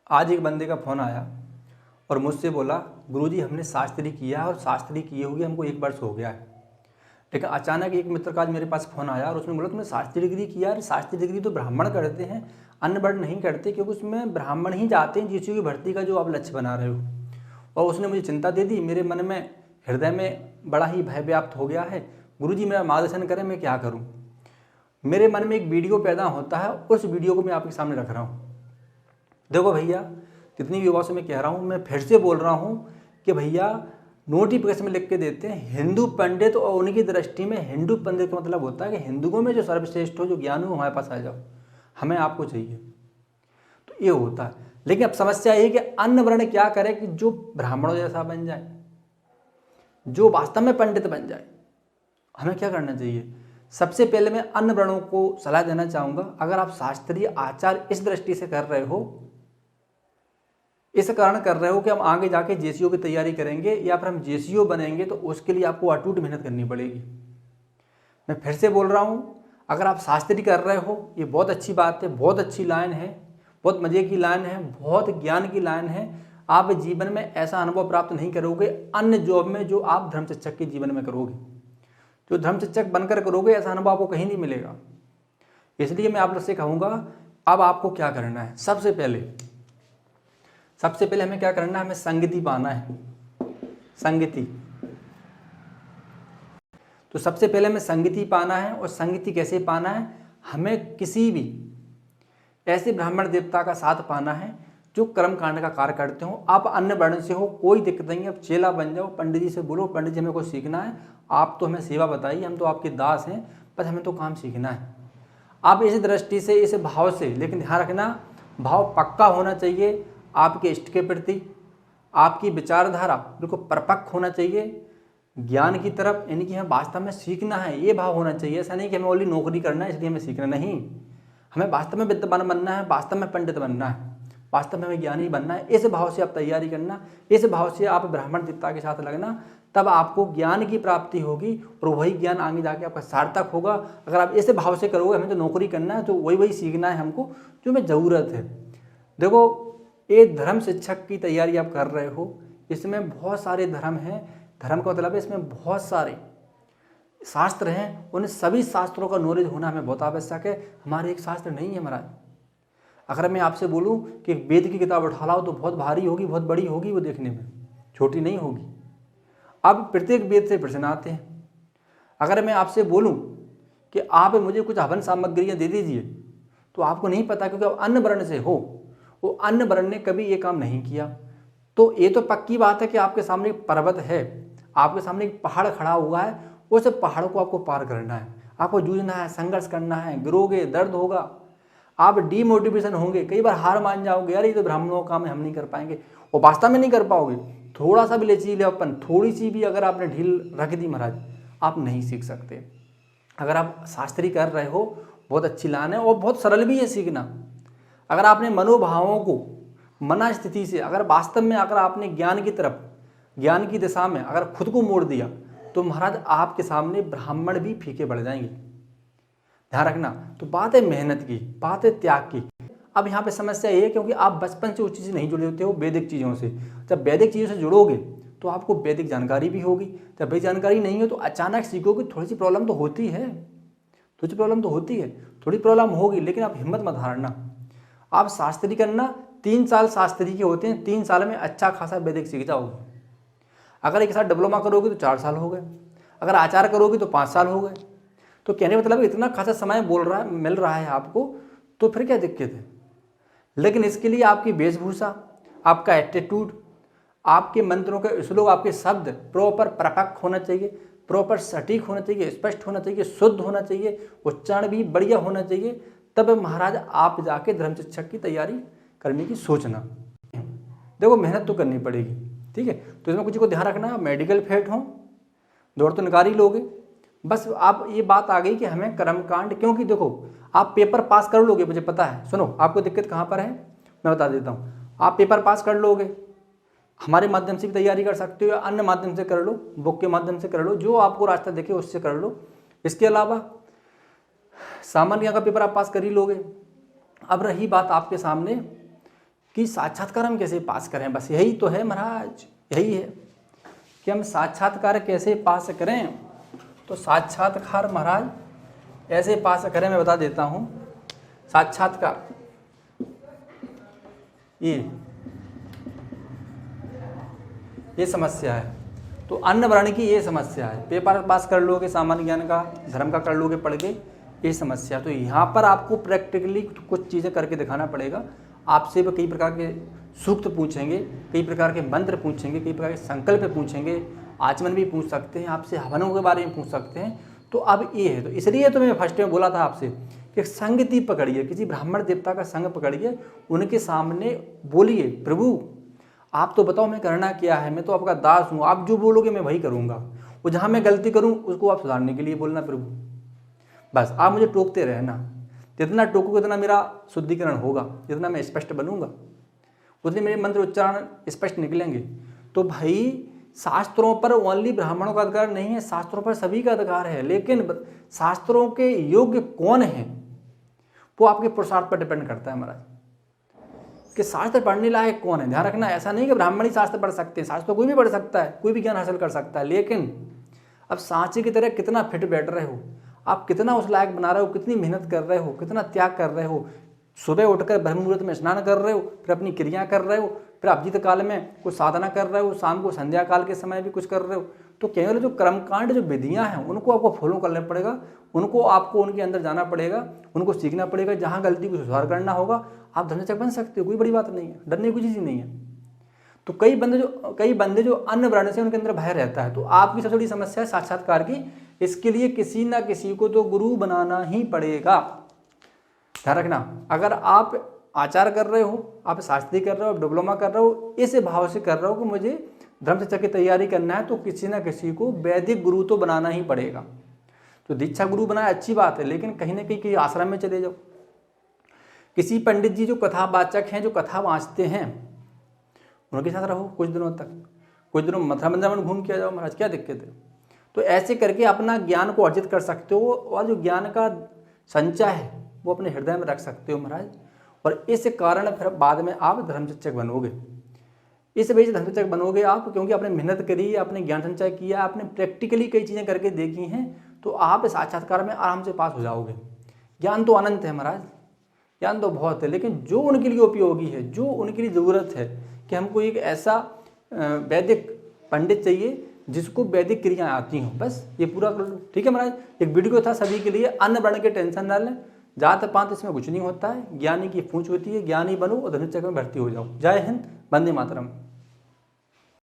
आज एक बंदे का फ़ोन आया और मुझसे बोला, गुरुजी हमने शास्त्री किया और शास्त्री किए हुए हमको 1 वर्ष हो गया है। लेकिन अचानक एक मित्र का आज मेरे पास फ़ोन आया और उसने बोला तुमने शास्त्री डिग्री किया। अरे शास्त्री डिग्री तो ब्राह्मण करते हैं, अन्य वर्ण नहीं करते, क्योंकि उसमें ब्राह्मण ही जाते हैं जीएसयू की भर्ती का जो आप लक्ष्य बना रहे हो। और उसने मुझे चिंता दे दी, मेरे मन में हृदय में बड़ा ही भय व्याप्त हो गया है। गुरुजी मेरा मार्गदर्शन करें, मैं क्या करूँ। मेरे मन में एक वीडियो पैदा होता है, उस वीडियो को मैं आपके सामने रख रहा हूँ। देखो भैया, जितनी भी युवा से मैं कह रहा हूँ, मैं फिर से बोल रहा हूँ कि भैया नोटिफिकेशन में लिख के देते हैं हिंदू पंडित, और उनकी दृष्टि में हिंदू पंडित का मतलब होता है कि हिंदुओं में जो सर्वश्रेष्ठ हो, जो ज्ञान हो, हमारे पास आ जाओ, हमें आपको चाहिए। तो ये होता है। लेकिन अब समस्या ये है कि अन्य वर्ण क्या करे कि जो ब्राह्मणों जैसा बन जाए, जो वास्तव में पंडित बन जाए। हमें क्या करना चाहिए? सबसे पहले मैं अन्य वर्णों को सलाह देना चाहूँगा, अगर आप शास्त्रीय आचार इस दृष्टि से कर रहे हो, इस कारण कर रहे हो कि हम आगे जाके जेसीओ की तैयारी करेंगे या फिर हम जेसीओ बनेंगे, तो उसके लिए आपको अटूट मेहनत करनी पड़ेगी। मैं फिर से बोल रहा हूँ, अगर आप शास्त्री कर रहे हो, ये बहुत अच्छी बात है, बहुत अच्छी लाइन है, बहुत मज़े की लाइन है, बहुत ज्ञान की लाइन है। आप जीवन में ऐसा अनुभव प्राप्त नहीं करोगे अन्य जॉब में जो आप धर्म शिक्षक के जीवन में करोगे। जो धर्म शिक्षक बनकर करोगे, ऐसा अनुभव आपको कहीं नहीं मिलेगा। इसलिए मैं आप लोग से कहूँगा, अब आपको क्या करना है। सबसे पहले हमें क्या करना है, हमें संगति पाना है। संगति, तो सबसे पहले हमें संगति पाना है। और संगति कैसे पाना है? हमें किसी भी ऐसे ब्राह्मण देवता का साथ पाना है जो कर्म कांड का कार्य करते हो। आप अन्य वर्ण से हो, कोई दिक्कत नहीं है, आप चेला बन जाओ, पंडित जी से बोलो, पंडित जी हमें कुछ सीखना है, आप तो हमें सेवा बताइए, हम तो आपके दास हैं, बस हमें तो काम सीखना है। आप इस दृष्टि से, इस भाव से, लेकिन ध्यान रखना भाव पक्का होना चाहिए आपके इष्ट के प्रति। आपकी विचारधारा बिल्कुल परिपक्व होना चाहिए ज्ञान की तरफ, यानी कि हमें वास्तव में सीखना है, ये भाव होना चाहिए। ऐसा नहीं कि हमें ओनली नौकरी करना है इसलिए हमें सीखना, नहीं, हमें वास्तव में विद्वान बनना है, वास्तव में पंडित बनना है, वास्तव में हमें ज्ञानी बनना है। इस भाव से आप तैयारी करना, इस भाव से आप ब्राह्मण देवता के साथ लगना, तब आपको ज्ञान की प्राप्ति होगी और वही ज्ञान आगे जाके आपका सार्थक होगा। अगर आप इस भाव से करोगे हमें तो नौकरी करना है, तो वही सीखना है हमको जो हमें ज़रूरत है। देखो, ये धर्म शिक्षक की तैयारी आप कर रहे हो, इसमें बहुत सारे धर्म हैं। धर्म का मतलब है इसमें बहुत सारे शास्त्र हैं, उन सभी शास्त्रों का नॉलेज होना हमें बहुत आवश्यक है। हमारे एक शास्त्र नहीं है महाराज। अगर मैं आपसे बोलूं कि वेद की किताब उठा लाओ तो बहुत भारी होगी, बहुत बड़ी होगी, वो देखने में छोटी नहीं होगी। अब प्रत्येक वेद से प्रश्न आते हैं। अगर मैं आपसे बोलूं कि आप मुझे कुछ हवन सामग्रियां दे दीजिए, तो आपको नहीं पता, क्योंकि आप अन्य वर्ण से हो, वो अन्य वर्ण ने कभी ये काम नहीं किया। तो ये तो पक्की बात है कि आपके सामने एक पर्वत है, आपके सामने एक पहाड़ खड़ा हुआ है, उस पहाड़ को आपको पार करना है, आपको जूझना है, संघर्ष करना है, गिरोगे, दर्द होगा, आप डीमोटिवेशन होंगे, कई बार हार मान जाओगे, यार ये तो ब्राह्मणों का काम है, हम नहीं कर पाएंगे, और वास्तव में नहीं कर पाओगे। थोड़ा सा भी लचीलापन, थोड़ी सी भी अगर आपने ढील रख दी महाराज, आप नहीं सीख सकते। अगर आप शास्त्री कर रहे हो, बहुत अच्छी लाइन है और बहुत सरल भी है सीखना। अगर आपने मनोभावों को मना स्थिति से, अगर वास्तव में अगर आपने ज्ञान की तरफ, ज्ञान की दिशा में अगर खुद को मोड़ दिया, तो महाराज आपके सामने ब्राह्मण भी फीके पड़ जाएंगे। ध्यान रखना। तो बात है मेहनत की, बात है त्याग की। अब यहाँ पे समस्या ये है क्योंकि आप बचपन से उस चीज़ से नहीं जुड़े होते हो, वैदिक चीज़ों से। जब वैदिक चीज़ों से जुड़ोगे तो आपको वैदिक जानकारी भी होगी। जब वैदिक जानकारी नहीं हो तो अचानक सीखोगे, थोड़ी सी प्रॉब्लम तो होती है, थोड़ी सी प्रॉब्लम तो होती है, थोड़ी प्रॉब्लम होगी, लेकिन आप हिम्मत मत हारना। आप शास्त्री करना, 3 साल शास्त्री के होते हैं, 3 साल में अच्छा खासा वैदिक सीख जाओगे। अगर एक साथ डिप्लोमा करोगे तो 4 साल हो गए, अगर आचार करोगे तो 5 साल हो गए। तो कहने का मतलब इतना खासा समय मिल रहा है आपको, तो फिर क्या दिक्कत है। लेकिन इसके लिए आपकी वेशभूषा, आपका एटीट्यूड, आपके मंत्रों के श्लोक, आपके शब्द प्रॉपर परफेक्ट होना चाहिए, प्रॉपर सटीक होना चाहिए, स्पष्ट होना चाहिए, शुद्ध होना चाहिए, उच्चारण भी बढ़िया होना चाहिए। तब महाराज आप जाके धर्म शिक्षक की तैयारी करने की सोचना। देखो, मेहनत तो करनी पड़ेगी, ठीक है। तो इसमें कुछ को ध्यान रखना, मेडिकल फेट हो, दौड़ तो निकाल ही लोगे। बस आप ये बात आ गई कि हमें कर्मकांड, क्योंकि देखो आप पेपर पास कर लोगे, मुझे पता है। सुनो, आपको दिक्कत कहाँ पर है मैं बता देता हूँ। आप पेपर पास कर लोगे, हमारे माध्यम से भी तैयारी कर सकते हो या अन्य माध्यम से कर लो, बुक के माध्यम से कर लो, जो आपको रास्ता देखे उससे कर लो। इसके अलावा सामान्य का पेपर आप पास कर ही लोगे। अब रही बात आपके सामने कि साक्षात्कार हम कैसे पास करें। बस यही तो है महाराज, यही है कि हम साक्षात्कार कैसे पास करें। तो साक्षात्कार महाराज ऐसे पास करें, मैं बता देता हूँ। साक्षात्कार ये समस्या है, तो अन्न वर्ण की ये समस्या है। पेपर पास कर लोगे सामान्य ज्ञान का, धर्म का कर लोगे पढ़ के, ये समस्या। तो यहाँ पर आपको प्रैक्टिकली कुछ चीज़ें करके दिखाना पड़ेगा। आपसे भी कई प्रकार के सूक्त पूछेंगे, कई प्रकार के मंत्र पूछेंगे, कई प्रकार के संकल्प पूछेंगे, आचमन भी पूछ सकते हैं, आपसे हवनों के बारे में पूछ सकते हैं। तो अब ये है, तो इसलिए तो मैं फर्स्ट में बोला था आपसे कि संगति पकड़िए, किसी ब्राह्मण देवता का संग पकड़िए, उनके सामने बोलिए, प्रभु आप तो बताओ मैं करना क्या है, मैं तो आपका दास हूँ, आप जो बोलोगे मैं वही करूँगा। वो जहाँ मैं गलती करूँ उसको आप सुधारने के लिए बोलना प्रभु, बस आप मुझे टोकते रहना। जितना टोकोगे उतना मेरा शुद्धिकरण होगा, जितना मैं स्पष्ट बनूंगा उतने मेरे मंत्र उच्चारण स्पष्ट निकलेंगे। तो भाई शास्त्रों पर ओनली ब्राह्मणों का अधिकार नहीं है, शास्त्रों पर सभी का अधिकार है, लेकिन शास्त्रों के योग्य कौन है वो आपके पुरुषार्थ पर डिपेंड करता है महाराज, कि शास्त्र पढ़ने लायक कौन है। ध्यान रखना, ऐसा नहीं कि ब्राह्मण ही शास्त्र पढ़ सकते हैं, शास्त्र तो कोई भी पढ़ सकता है, कोई भी ज्ञान हासिल कर सकता है, लेकिन अब सांचे की तरह कितना फिट बैठ रहे हो आप, कितना उस लायक बना रहे हो, कितनी मेहनत कर रहे हो, कितना त्याग कर रहे हो, सुबह उठकर ब्रह्म मुहूर्त में स्नान कर रहे हो, फिर अपनी क्रिया कर रहे हो, फिर अभिजीत काल में कुछ साधना कर रहे हो, शाम को संध्या काल के समय भी कुछ कर रहे हो। तो केवल जो कर्मकांड जो विधियां हैं उनको आपको फॉलो करना पड़ेगा, उनको आपको उनके अंदर जाना पड़ेगा, उनको सीखना पड़ेगा। जहाँ गलती को सुधार करना होगा आप धर्मचक्र बन सकते हो, कोई बड़ी बात नहीं है, डरने की चीज़ नहीं है। तो कई बंदे जो अन्य वर्ण से उनके अंदर भय रहता है, तो आपकी सबसे बड़ी समस्या है साक्षात्कार की। इसके लिए किसी ना किसी को तो गुरु बनाना ही पड़ेगा। ध्यान रखना, अगर आप आचार कर रहे हो, आप शास्त्री कर रहे हो, डिप्लोमा कर रहे हो, इस भाव से कर रहे हो कि मुझे धर्मचक्र की तैयारी करना है, तो किसी ना किसी को वैदिक गुरु तो बनाना ही पड़ेगा। तो दीक्षा गुरु बनाए अच्छी बात है, लेकिन कहीं ना कहीं आश्रम में चले जाओ, किसी पंडित जी जो कथावाचक हैं, जो कथा वाँचते हैं, उनके साथ रहो कुछ दिनों तक, कुछ दिनों मथुरा वृंदावन घूम के आ जाओ महाराज, क्या दिक्कत है। तो ऐसे करके अपना ज्ञान को अर्जित कर सकते हो, और जो ज्ञान का संचय है वो अपने हृदय में रख सकते हो महाराज। और इस कारण फिर बाद में आप धर्मचक्र बनोगे, इस वजह से धर्मचक्र बनोगे आप, क्योंकि आपने मेहनत करी, आपने ज्ञान संचय किया, आपने प्रैक्टिकली कई चीज़ें करके देखी हैं, तो आप साक्षात्कार में आराम से पास हो जाओगे। ज्ञान तो अनंत है महाराज, ज्ञान तो बहुत है, लेकिन जो उनके लिए उपयोगी है, जो उनके लिए ज़रूरत है कि हमको एक ऐसा वैदिक पंडित चाहिए जिसको वैदिक क्रियाएं आती हों, बस ये पूरा कर लो। ठीक है महाराज, एक वीडियो था सभी के लिए, अन्न वर्ण के टेंशन ना लें, जात पात इसमें कुछ नहीं होता है, ज्ञानी की पूंछ होती है, ज्ञानी बनो और धर्मचक्र में भर्ती हो जाओ। जय हिंद, वंदे मातरम।